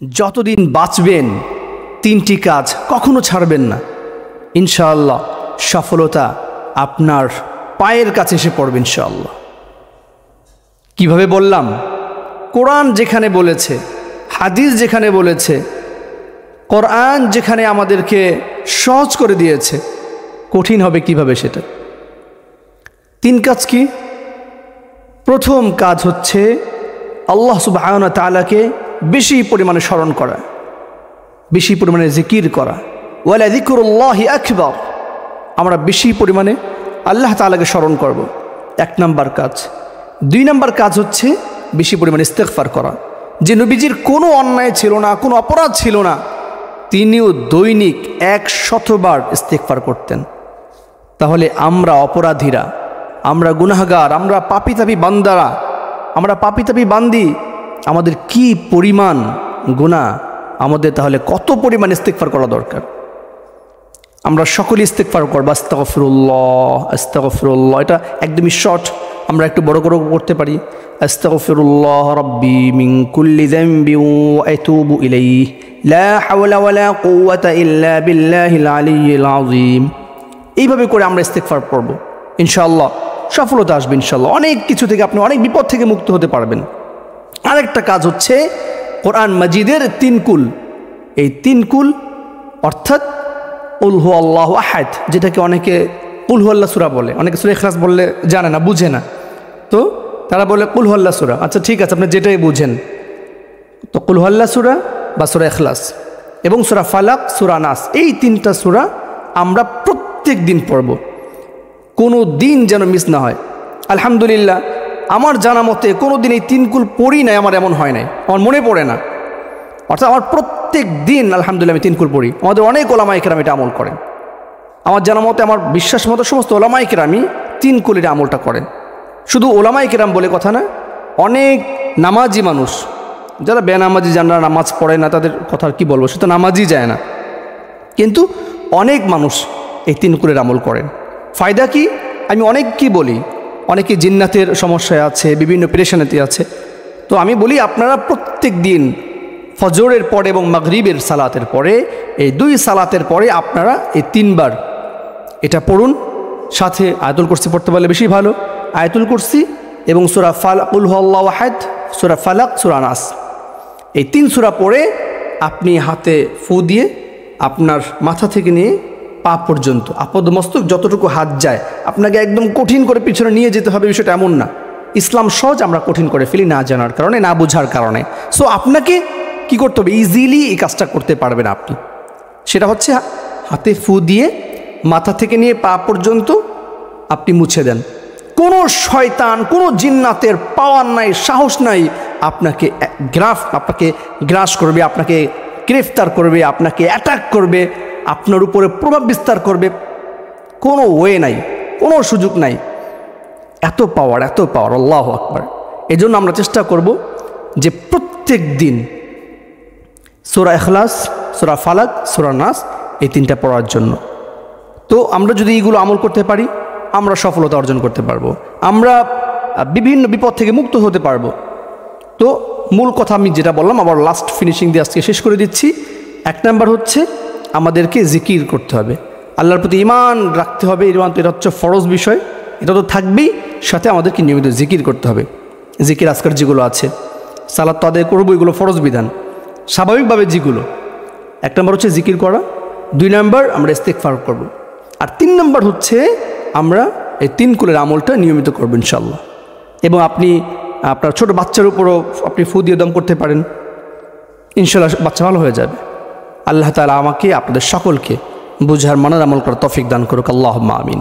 যতদিন বাঁচবেন তিনটি কাজ কখনো ছাড়বেন না। ইনশাআল্লাহ সফলতা আপনার পায়ের কাছে এসে পড়বে ইনশাআল্লাহ। কিভাবে বললাম? কোরআন যেখানে বলেছে, হাদিস যেখানে বলেছে, কোরআন যেখানে আমাদেরকে সহজ করে দিয়েছে, কঠিন হবে কিভাবে সেটা? তিন কাজ কি? প্রথম কাজ হচ্ছে আল্লাহ সুবহানাহু ওয়া তাআলাকে বেশি পরিমাণে স্মরণ করা, বেশি পরিমাণে জিকির করা। ওয়ালা যিকরুল্লাহি আকবার, আমরা বেশি পরিমাণে আল্লাহ তাআলাকে স্মরণ করব, এক নাম্বার কাজ। দুই নাম্বার কাজ হচ্ছে বেশি পরিমাণে ইস্তেগফার করা। যে নবীজির কোনো অন্যায় ছিল না, কোনো অপরাধ ছিল না, তিনিও দৈনিক 100 বার ইস্তেগফার করতেন। তাহলে আমরা অপরাধীরা, আমরা গুনাহগার, আমরা পাপী-তাপী বান্দারা, আমরা পাপী-তাপী বান্দি, আমাদের কি পরিমাণ গুনাহ, আমাদের তাহলে কত পরিমাণ ইস্তেগফার করা দরকার। আমরা সকলে ইস্তেগফার করব, আস্তাগফিরুল্লাহ আস্তাগফিরুল্লাহ। এটা একদমই শর্ট, আমরা একটু বড় করে করতে পারি। আস্তাগফিরুল্লাহ রাব্বি মিন কুল্লি যামবি ওয়া আতুবু ইলাইহি লা হাওলা ওয়ালা কুওয়াতা ইল্লা বিল্লাহিল আলিয়্যিল আযীম। এইভাবে করে আমরা ইস্তেগফার করব, ইনশাআল্লাহ সফলতা আসবে ইনশাআল্লাহ। অনেক কিছু থেকে আপনি অনেক বিপদ থেকে মুক্ত হতে পারবেন। আরেকটা কাজ হচ্ছে কোরআন মাজিদের 3 কুল। এই 3 কুল অর্থাৎ কুল হুয়াল্লাহু আহাদ, যেটাকে অনেকে কুল হুয়াল্লাহ সূরা বলে, অনেকে সূরা ইখলাস বললে জানে না, বুঝে না, তো তারা বলে কুল হুয়াল্লাহ সূরা। আচ্ছা ঠিক আছে, আপনি যেটাই বুঝেন। তো কুল হুয়াল্লাহ সূরা বা সূরা ইখলাস এবং সূরা ফালাক, সূরা নাস, এই 3টা সূরা আমরা প্রত্যেক দিন পড়ব, কোনো দিন যেন মিস না হয়। আলহামদুলিল্লাহ আমার জানা মতে কোনো দিন এই 3 কুল পড়ি নাই, আমার এমন হয় নাই, আমার মনে পড়ে না। অর্থাৎ আমার প্রত্যেক দিন আলহামদুলিল্লাহ আমি 3 কুল পড়ি। আমাদের অনেক ওলামায়ে কেরাম এটা আমল করেন। আমার জানা মতে, আমার বিশ্বাস মতো সমস্ত ওলামায়ে কেরামই 3 কুলের আমলটা করেন। শুধু ওলামায়ে কেরাম বলে কথা না, অনেক নামাজি মানুষ, যারা বেনামাজি, যারা নামাজ পড়ে না, তাদের কথা কি বলবো, সে তো নামাজই যায় না, কিন্তু অনেক মানুষ এই 3 কুলের আমল করেন। ফায়দা কি? আমি অনেক কি বলি, অনেকে জিন্নাতের সমস্যায় আছে, বিভিন্ন পেরেশানিতে আছে। তো আমি বলি আপনারা প্রত্যেক দিন ফজরের পরে এবং মাগরিবের সালাতের পরে, এই 2 সালাতের পরে আপনারা এই 3 বার এটা পড়ুন। সাথে আয়াতুল কুরসি পড়তে পারলে বেশি ভালো। আয়াতুল কুরসি এবং সূরা ফালাক, কুল হুয়াল্লাহু আহাদ, সূরা ফালাক, সূরা নাস, এই 3 সূরা পড়ে আপনি হাতে ফু দিয়ে আপনার মাথা থেকে নিয়ে পা পর্যন্ত, আপদমস্তক যতটুকু হাত যায়, আপনাকে একদম কঠিন করে পিছনে নিয়ে যেতে হবে বিষয়টা এমন না। ইসলাম সহজ, আমরা কঠিন করে ফেলি না জানার কারণে, না বোঝার কারণে। সো আপনাকে কি করতে হবে? ইজিলি এই কাজটা করতে পারবেন আপনি। সেটা হচ্ছে হাতে ফু দিয়ে মাথা থেকে নিয়ে পা পর্যন্ত আপনি মুছে দেন। কোনো শয়তান, কোনো জিন্নাতের পাওয়ার নাই, সাহস নাই আপনাকে গ্রাস করবে, আপনাকে গ্রেফতার করবে, আপনাকে অ্যাটাক করবে, আপনার উপরে প্রভাব বিস্তার করবে। কোনো ওয়ে নাই, কোনো সুযোগ নাই। এত পাওয়ার, এত পাওয়ার, আল্লাহু আকবার। এই জন্য আমরা চেষ্টা করব যে প্রত্যেক দিন সূরা ইখলাস, সূরা ফালাক, সূরা নাস, এই 3টা পড়ার জন্য। তো আমরা যদি এইগুলো আমল করতে পারি, আমরা সফলতা অর্জন করতে পারবো, আমরা বিভিন্ন বিপদ থেকে মুক্ত হতে পারবো। তো মূল কথা আমি যেটা বললাম, আবার লাস্ট ফিনিশিং দিয়ে আজকে শেষ করে দিচ্ছি। 1 নাম্বার হচ্ছে আমাদেরকে জিকির করতে হবে, আল্লাহর প্রতি ঈমান রাখতে হবে। এটা হচ্ছে ফরজ বিষয়, এটা তো থাকবেই, সাথে আমাদেরকে নিয়মিত জিকির করতে হবে। জিকির আজকার যেগুলো আছে, সালাত তো আদায় করবো, এগুলো ফরজ বিধান, স্বাভাবিকভাবে যেগুলো। 1 নাম্বার হচ্ছে জিকির করা, 2 নাম্বার আমরা ইস্তেগফার করব, আর 3 নাম্বার হচ্ছে আমরা এই 3 কুলের আমলটা নিয়মিত করব ইনশাআল্লাহ। এবং আপনি আপনার ছোট বাচ্চার উপরও আপনি ফু দিয়ে দম করতে পারেন, ইনশাআল্লাহ বাচ্চা ভালো হয়ে যাবে। আল্লাহ তাআলা আমাকে, আপনাদের সকলকে বুঝার, মানার, আমল করার তৌফিক দান করুক। আল্লাহুম্মা আমিন।